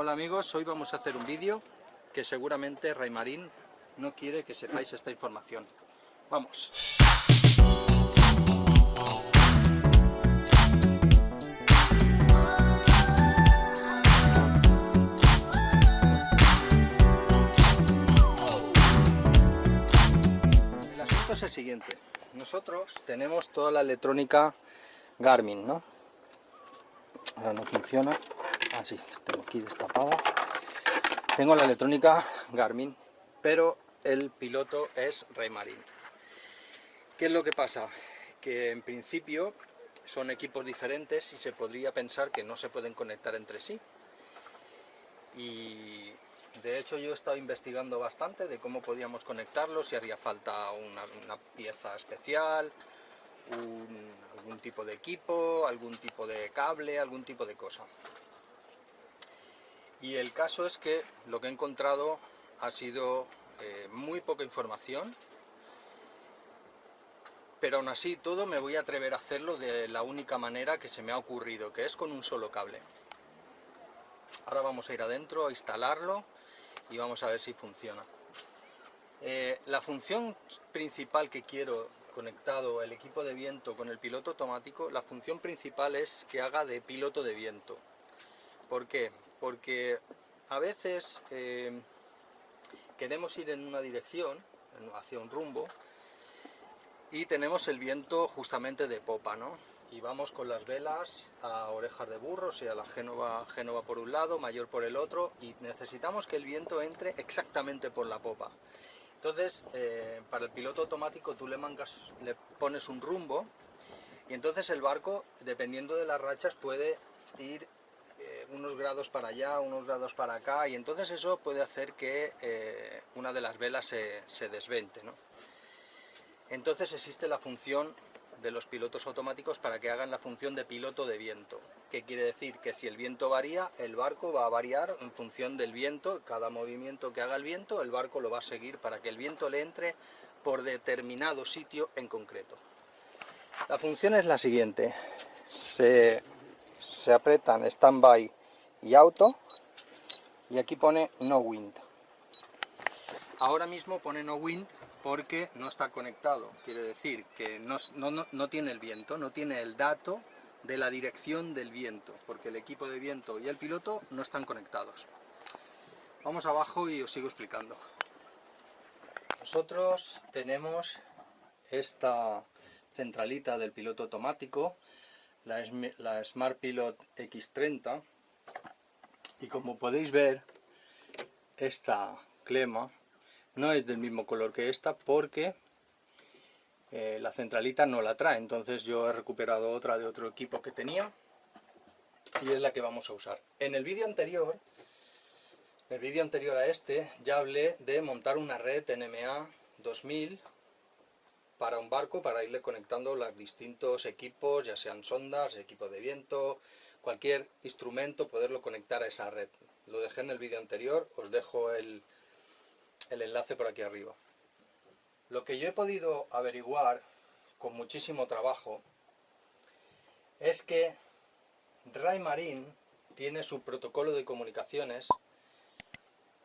Hola amigos, hoy vamos a hacer un vídeo que seguramente Raymarín no quiere que sepáis esta información. ¡Vamos! El asunto es el siguiente. Nosotros tenemos toda la electrónica Garmin, ¿no? Ahora no funciona. Ah, sí, tengo aquí destapada. Tengo la electrónica Garmin, pero el piloto es Raymarín. ¿Qué es lo que pasa? Que en principio son equipos diferentes y se podría pensar que no se pueden conectar entre sí. Y de hecho yo he estado investigando bastante de cómo podíamos conectarlos, si haría falta una pieza especial, algún tipo de equipo, algún tipo de cable, algún tipo de cosa. Y el caso es que lo que he encontrado ha sido muy poca información, pero aún así todo me voy a atrever a hacerlo de la única manera que se me ha ocurrido, que es con un solo cable. Ahora vamos a ir adentro a instalarlo y vamos a ver si funciona. La función principal que quiero conectado el equipo de viento con el piloto automático, la función principal es que haga de piloto de viento. ¿Por qué? Porque a veces queremos ir en una dirección, hacia un rumbo, y tenemos el viento justamente de popa, ¿no? Y vamos con las velas a orejas de burro, o sea, la Génova por un lado, mayor por el otro, y necesitamos que el viento entre exactamente por la popa. Entonces, para el piloto automático tú le pones un rumbo, y entonces el barco, dependiendo de las rachas, puede ir unos grados para allá, unos grados para acá, y entonces eso puede hacer que una de las velas se desvente, ¿no? Entonces existe la función de los pilotos automáticos para que hagan la función de piloto de viento. ¿Qué quiere decir? Que si el viento varía, el barco va a variar en función del viento. Cada movimiento que haga el viento, el barco lo va a seguir para que el viento le entre por determinado sitio en concreto. La función es la siguiente. Se apretan Standby y Auto, y aquí pone No Wind. Ahora mismo pone No Wind porque no está conectado, quiere decir que no tiene el viento, no tiene el dato de la dirección del viento, porque el equipo de viento y el piloto no están conectados. Vamos abajo y os sigo explicando. Nosotros tenemos esta centralita del piloto automático, la Smart Pilot X30, y como podéis ver, esta clema no es del mismo color que esta porque la centralita no la trae. Entonces yo he recuperado otra de otro equipo que tenía y es la que vamos a usar. En el vídeo anterior a este, ya hablé de montar una red NMA 2000 para un barco, para irle conectando los distintos equipos, ya sean sondas, equipo de viento, cualquier instrumento, poderlo conectar a esa red. Lo dejé en el vídeo anterior, os dejo el enlace por aquí arriba. Lo que yo he podido averiguar con muchísimo trabajo es que Raymarín tiene su protocolo de comunicaciones,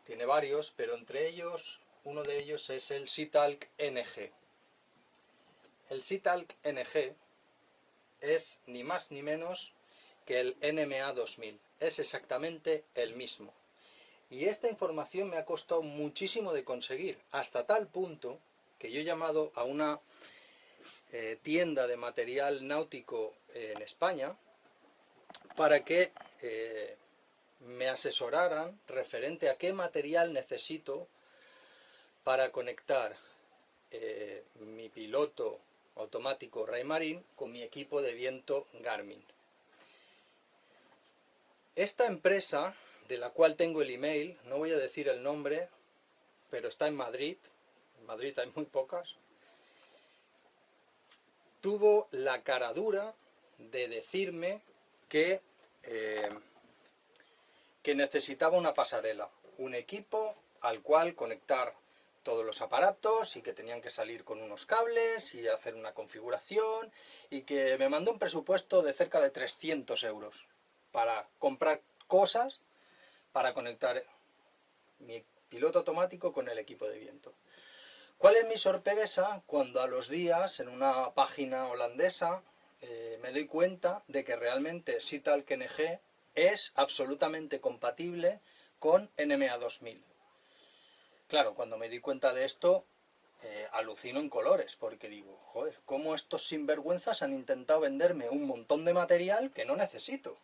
tiene varios, pero entre ellos, uno de ellos es el SeaTalk NG. El SeaTalk NG es ni más ni menos que el NMA 2000, es exactamente el mismo. Y esta información me ha costado muchísimo de conseguir, hasta tal punto que yo he llamado a una tienda de material náutico en España para que me asesoraran referente a qué material necesito para conectar mi piloto automático Raymarín con mi equipo de viento Garmin. Esta empresa, de la cual tengo el email, no voy a decir el nombre, pero está en Madrid hay muy pocas, tuvo la caradura de decirme que necesitaba una pasarela, un equipo al cual conectar todos los aparatos y que tenían que salir con unos cables y hacer una configuración, y que me mandó un presupuesto de cerca de 300 euros para comprar cosas para conectar mi piloto automático con el equipo de viento. ¿Cuál es mi sorpresa cuando a los días en una página holandesa me doy cuenta de que realmente Sitalk-NG es absolutamente compatible con NMA 2000? Claro, cuando me di cuenta de esto, alucino en colores, porque digo, joder, ¿cómo estos sinvergüenzas han intentado venderme un montón de material que no necesito?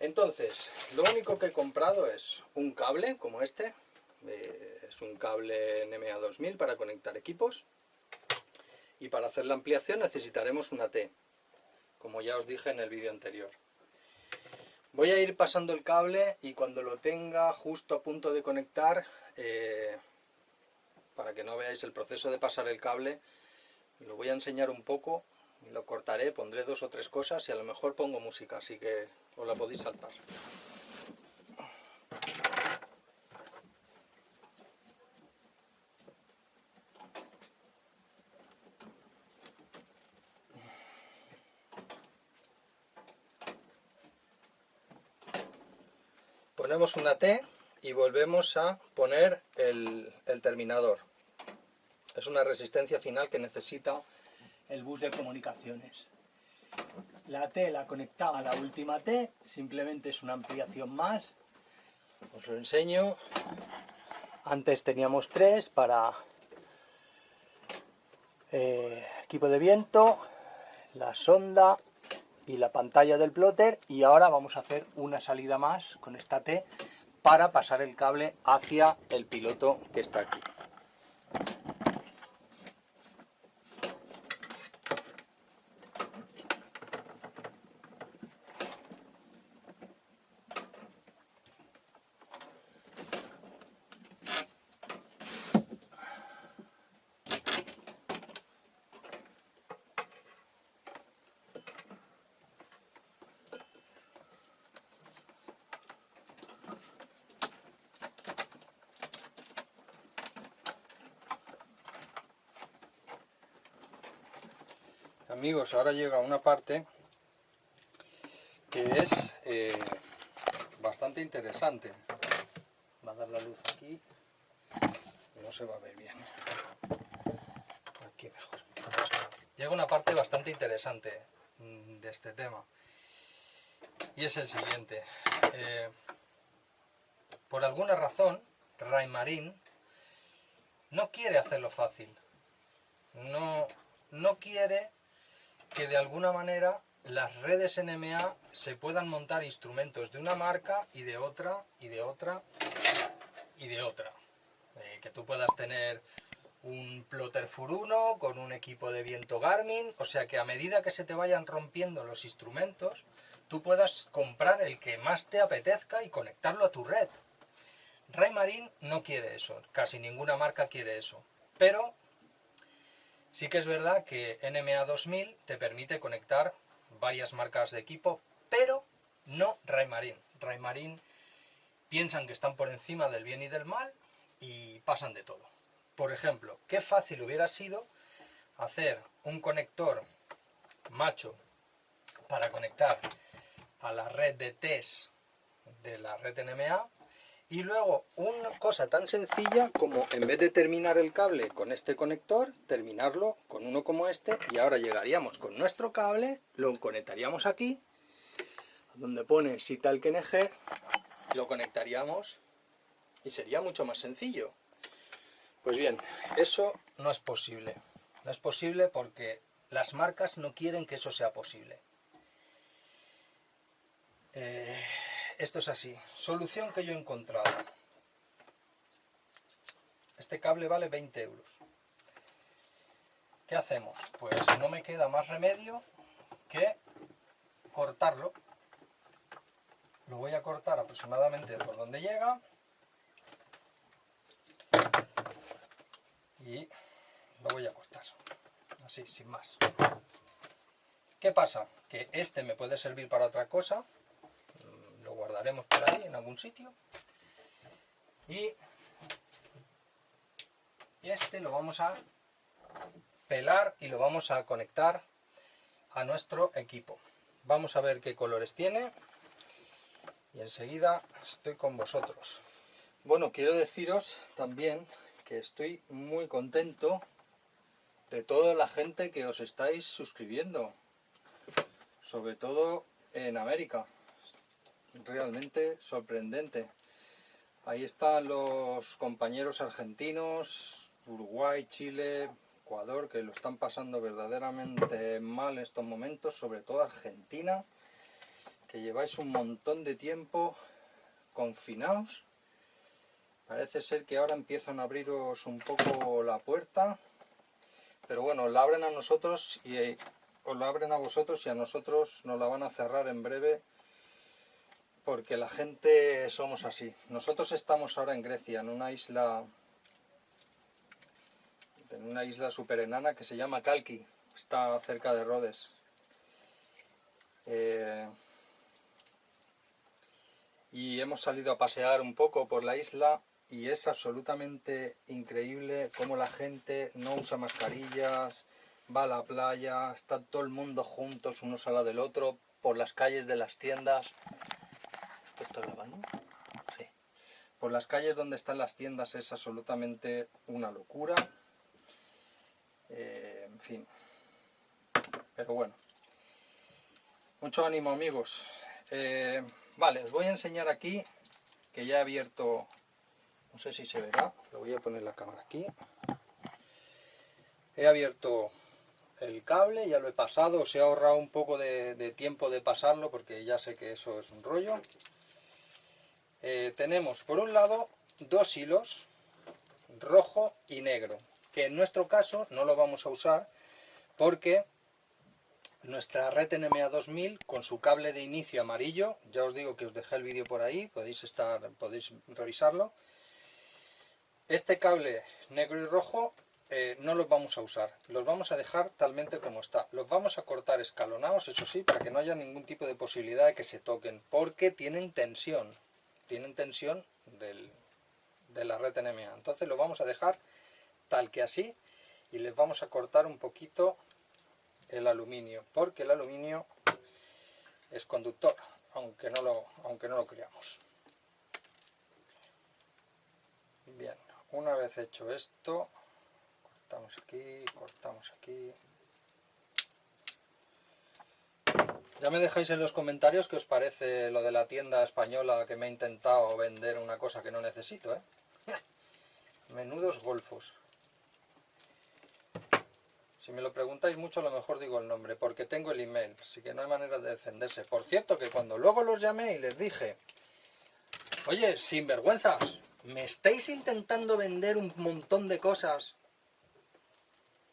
Entonces, lo único que he comprado es un cable como este, es un cable NMA 2000 para conectar equipos, y para hacer la ampliación necesitaremos una T, como ya os dije en el vídeo anterior. Voy a ir pasando el cable y cuando lo tenga justo a punto de conectar, para que no veáis el proceso de pasar el cable, lo voy a enseñar un poco, lo cortaré, pondré 2 o 3 cosas y a lo mejor pongo música, así que os la podéis saltar. Ponemos una T y volvemos a poner el terminador. Es una resistencia final que necesita el bus de comunicaciones. La T la conectaba a la última T, simplemente es una ampliación más. Os lo enseño. Antes teníamos 3 para equipo de viento, la sonda y la pantalla del plotter, y ahora vamos a hacer una salida más con esta T para pasar el cable hacia el piloto que está aquí. Amigos, ahora llega una parte que es bastante interesante. Va a dar la luz aquí, no se va a ver bien. Aquí mejor. Llega una parte bastante interesante de este tema, y es el siguiente. Por alguna razón, Raymarine no quiere hacerlo fácil. No quiere que de alguna manera las redes NMA se puedan montar instrumentos de una marca y de otra, y de otra, y de otra. Que tú puedas tener un plotter Furuno con un equipo de viento Garmin, o sea que a medida que se te vayan rompiendo los instrumentos, tú puedas comprar el que más te apetezca y conectarlo a tu red. Raymarine no quiere eso, casi ninguna marca quiere eso, pero sí que es verdad que NMA 2000 te permite conectar varias marcas de equipo, pero no Raymarine. Raymarine piensan que están por encima del bien y del mal y pasan de todo. Por ejemplo, qué fácil hubiera sido hacer un conector macho para conectar a la red de TES de la red NMA, y luego una cosa tan sencilla como, en vez de terminar el cable con este conector, terminarlo con uno como este, y ahora llegaríamos con nuestro cable, lo conectaríamos aquí, donde pone Sitalk-NG, lo conectaríamos y sería mucho más sencillo. Pues bien, eso no es posible. No es posible porque las marcas no quieren que eso sea posible. Esto es así. Solución que yo he encontrado. Este cable vale 20 euros. ¿Qué hacemos? Pues no me queda más remedio que cortarlo. Lo voy a cortar aproximadamente por donde llega. Y lo voy a cortar. Así, sin más. ¿Qué pasa? Que este me puede servir para otra cosa. Lo guardaremos por ahí, en algún sitio. Y este lo vamos a pelar y lo vamos a conectar a nuestro equipo. Vamos a ver qué colores tiene. y enseguida estoy con vosotros. Bueno, quiero deciros también que estoy muy contento de toda la gente que os estáis suscribiendo, sobre todo en América. Realmente sorprendente. Ahí están los compañeros argentinos, Uruguay, Chile, Ecuador, que lo están pasando verdaderamente mal en estos momentos, sobre todo Argentina, que lleváis un montón de tiempo confinados. Parece ser que ahora empiezan a abriros un poco la puerta, pero bueno, la abren a nosotros y os la abren a vosotros y a nosotros nos la van a cerrar en breve, porque la gente somos así. Nosotros estamos ahora en Grecia, en una isla súper enana que se llama Kalki, está cerca de Rodes. Y hemos salido a pasear un poco por la isla y es absolutamente increíble cómo la gente no usa mascarillas, va a la playa, está todo el mundo juntos unos al lado del otro, por las calles de las tiendas. ¿Esto está grabando? Sí. Por las calles donde están las tiendas es absolutamente una locura. En fin. Pero bueno. Mucho ánimo, amigos. Vale, os voy a enseñar aquí que ya he abierto, no sé si se verá, lo voy a poner la cámara aquí. He abierto el cable, ya lo he pasado, os he ahorrado un poco de tiempo de pasarlo porque ya sé que eso es un rollo. Tenemos por un lado dos hilos, rojo y negro, que en nuestro caso no lo vamos a usar porque nuestra red NMA 2000 con su cable de inicio amarillo, ya os digo que os dejé el vídeo por ahí, podéis revisarlo. Este cable negro y rojo no los vamos a usar, los vamos a dejar talmente como está. Los vamos a cortar escalonados, eso sí, para que no haya ningún tipo de posibilidad de que se toquen, porque tienen tensión de la red NMA. Entonces lo vamos a dejar tal que así y les vamos a cortar un poquito el aluminio, porque el aluminio es conductor, aunque no lo creamos. Bien, una vez hecho esto, cortamos aquí. Ya me dejáis en los comentarios qué os parece lo de la tienda española que me ha intentado vender una cosa que no necesito, ¿eh? Menudos golfos. Si me lo preguntáis mucho, a lo mejor digo el nombre, porque tengo el email, así que no hay manera de defenderse. Por cierto, que cuando luego los llamé y les dije, oye, sinvergüenzas, me estáis intentando vender un montón de cosas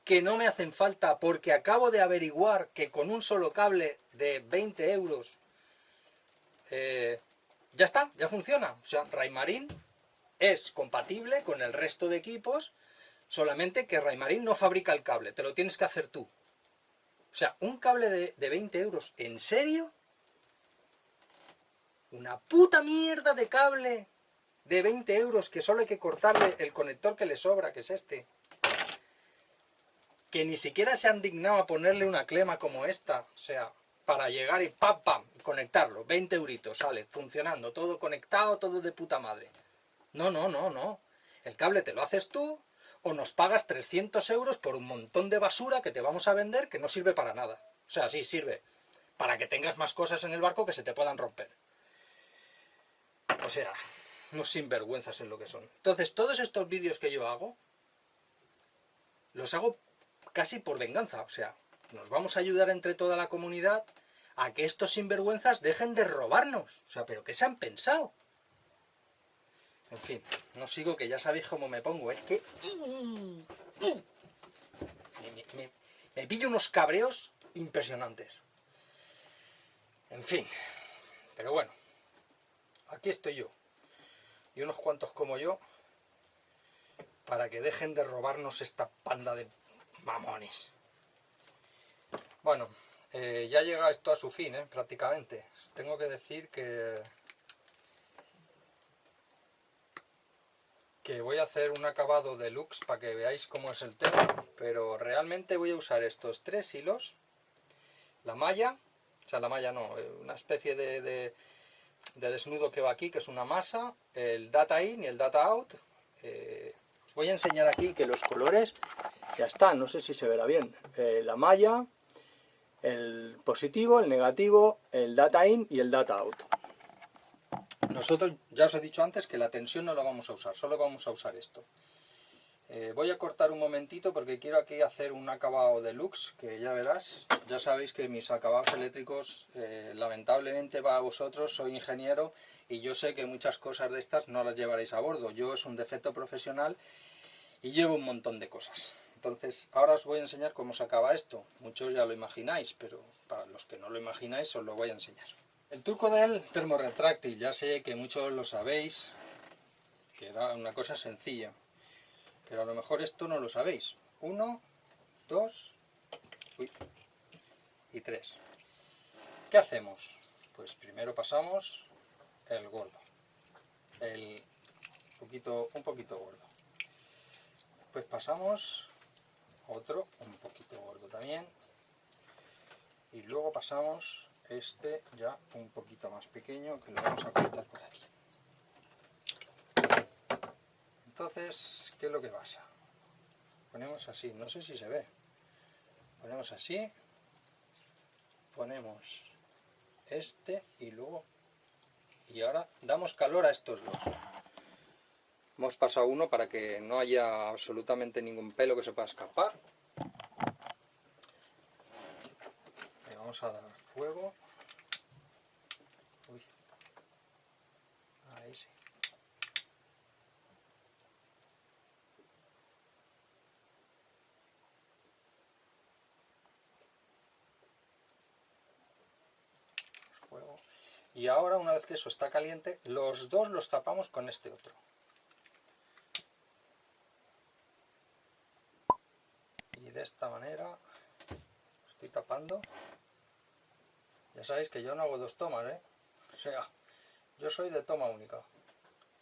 que no me hacen falta porque acabo de averiguar que con un solo cable de 20 euros ya está, ya funciona. O sea, Raymarine es compatible con el resto de equipos, solamente que Raymarine no fabrica el cable, te lo tienes que hacer tú. O sea, un cable de 20 euros, ¿en serio? Una puta mierda de cable de 20 euros que solo hay que cortarle el conector que le sobra, que es este. Que ni siquiera se han dignado a ponerle una clema como esta, o sea, para llegar y pam, pam, conectarlo, 20 euritos, sale, funcionando, todo conectado, todo de puta madre. No, no, no, no. El cable te lo haces tú o nos pagas 300 euros por un montón de basura que te vamos a vender que no sirve para nada. O sea, sí, sirve para que tengas más cosas en el barco que se te puedan romper. O sea, unos sinvergüenzas en lo que son. Entonces, todos estos vídeos que yo hago, los hago casi por venganza. O sea, nos vamos a ayudar entre toda la comunidad a que estos sinvergüenzas dejen de robarnos. O sea, ¿pero qué se han pensado? En fin, no sigo, que ya sabéis cómo me pongo. Es que me pillo unos cabreos impresionantes. En fin, pero bueno, aquí estoy yo. Y unos cuantos como yo, para que dejen de robarnos esta panda de mamones. Bueno, ya llega esto a su fin, prácticamente. Tengo que decir que voy a hacer un acabado deluxe para que veáis cómo es el tema, pero realmente voy a usar estos tres hilos, la malla, o sea, la malla no, una especie de de desnudo que va aquí, que es una masa, el data in y el data out. Os voy a enseñar aquí que los colores ya están, no sé si se verá bien. La malla, el positivo, el negativo, el data in y el data out. Nosotros ya os he dicho antes que la tensión no la vamos a usar, solo vamos a usar esto. Voy a cortar un momentito porque quiero aquí hacer un acabado deluxe, que ya verás. Ya sabéis que mis acabados eléctricos, lamentablemente para vosotros, soy ingeniero y yo sé que muchas cosas de estas no las llevaréis a bordo. Yo es un defecto profesional y llevo un montón de cosas. Entonces, ahora os voy a enseñar cómo se acaba esto. Muchos ya lo imagináis, pero para los que no lo imagináis os lo voy a enseñar. El truco del termorretráctil, ya sé que muchos lo sabéis, que era una cosa sencilla, pero a lo mejor esto no lo sabéis. 1, 2 y 3. ¿Qué hacemos? Pues primero pasamos el gordo, un poquito gordo. Pues pasamos otro un poquito gordo también, y luego pasamos este ya un poquito más pequeño, que lo vamos a cortar por aquí. Entonces, ¿qué es lo que pasa? Ponemos así, no sé si se ve, ponemos así, ponemos este y luego, y ahora damos calor a estos dos. Hemos pasado uno para que no haya absolutamente ningún pelo que se pueda escapar. Le vamos a dar fuego. Uy. Ahí sí. Fuego. Y ahora, una vez que eso está caliente, los dos los tapamos con este otro. Y de esta manera estoy tapando. Ya sabéis que yo no hago dos tomas, ¿eh? O sea, yo soy de toma única.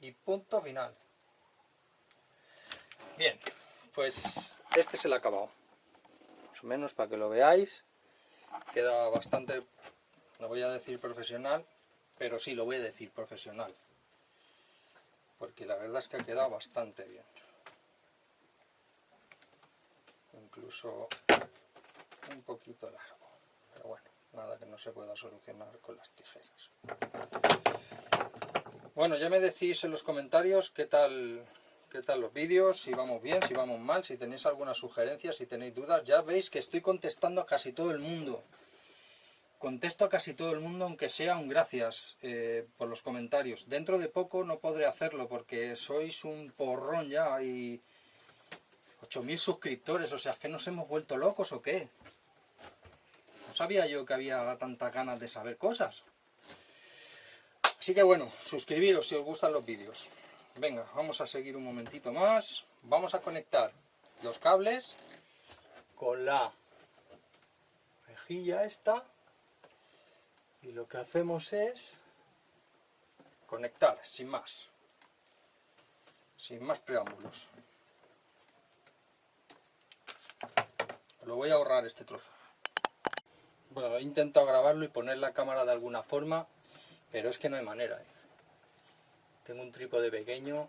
Y punto final. Bien, pues este es el acabado. Más o menos para que lo veáis. Queda bastante, no voy a decir profesional, pero sí lo voy a decir profesional. Porque la verdad es que ha quedado bastante bien. Incluso un poquito largo. Pero bueno, nada que no se pueda solucionar con las tijeras. Bueno, ya me decís en los comentarios qué tal los vídeos, si vamos bien, si vamos mal, si tenéis alguna sugerencia, si tenéis dudas. Ya veis que estoy contestando a casi todo el mundo. Contesto a casi todo el mundo, aunque sea un gracias por los comentarios. Dentro de poco no podré hacerlo porque sois un porrón ya y 8000 suscriptores, o sea, ¿es que nos hemos vuelto locos o qué? No sabía yo que había tantas ganas de saber cosas. Así que bueno, suscribiros si os gustan los vídeos. Venga, vamos a seguir un momentito más. Vamos a conectar los cables con la rejilla esta. Y lo que hacemos es conectar, sin más preámbulos. Lo voy a ahorrar este trozo. Bueno, he intentado grabarlo y poner la cámara de alguna forma, pero es que no hay manera, ¿eh? Tengo un trípode pequeño.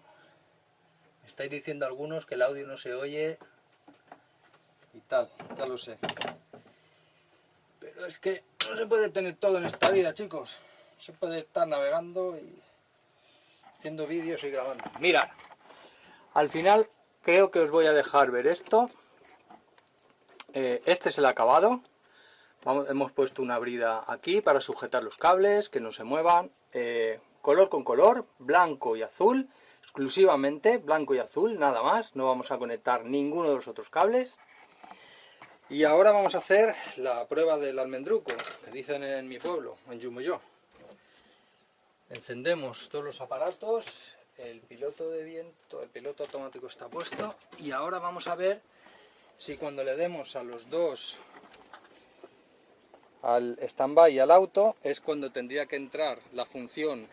Me estáis diciendo algunos que el audio no se oye y tal, ya lo sé. Pero es que no se puede tener todo en esta vida, chicos. Se puede estar navegando y haciendo vídeos y grabando. Mirad, al final creo que os voy a dejar ver esto. Este es el acabado. Hemos puesto una brida aquí para sujetar los cables, que no se muevan. Color con color, blanco y azul, exclusivamente blanco y azul, nada más. No vamos a conectar ninguno de los otros cables. Y ahora vamos a hacer la prueba del almendruco, que dicen en mi pueblo, en Yumuyó. Encendemos todos los aparatos, el piloto de viento, el piloto automático está puesto, y ahora vamos a ver si cuando le demos a los dos, al stand-by y al auto, es cuando tendría que entrar la función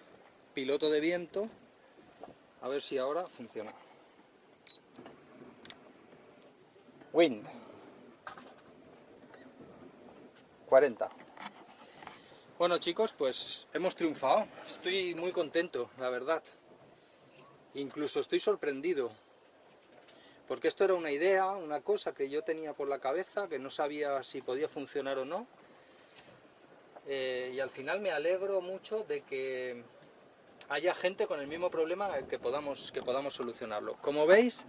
piloto de viento. A ver si ahora funciona. Wind 40. Bueno chicos, pues hemos triunfado. Estoy muy contento, la verdad. Incluso estoy sorprendido. Porque esto era una idea, una cosa que yo tenía por la cabeza, que no sabía si podía funcionar o no. Y al final me alegro mucho de que haya gente con el mismo problema que podamos solucionarlo. Como veis,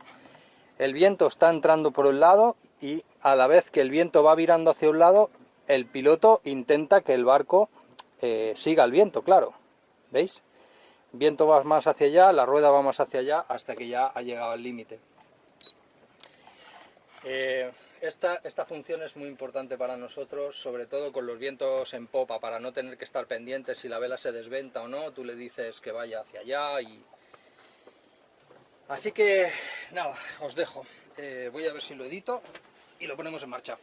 el viento está entrando por un lado y a la vez que el viento va virando hacia un lado, el piloto intenta que el barco siga el viento, claro. ¿Veis? El viento va más hacia allá, la rueda va más hacia allá, hasta que ya ha llegado al límite. Esta función es muy importante para nosotros, sobre todo con los vientos en popa, para no tener que estar pendientes si la vela se desventa o no. Tú le dices que vaya hacia allá y... Así que, nada, os dejo. Voy a ver si lo edito y lo ponemos en marcha.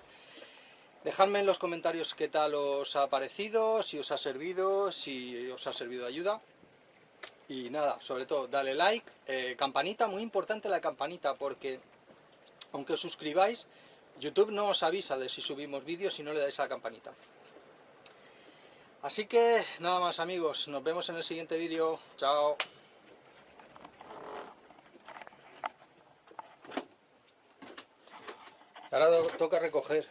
Dejadme en los comentarios qué tal os ha parecido, si os ha servido, si os ha servido de ayuda. Y nada, sobre todo, dale like, campanita, muy importante la campanita, porque aunque os suscribáis, YouTube no os avisa de si subimos vídeos si no le dais a la campanita. Así que nada más amigos, nos vemos en el siguiente vídeo. Chao. Ahora toca recoger.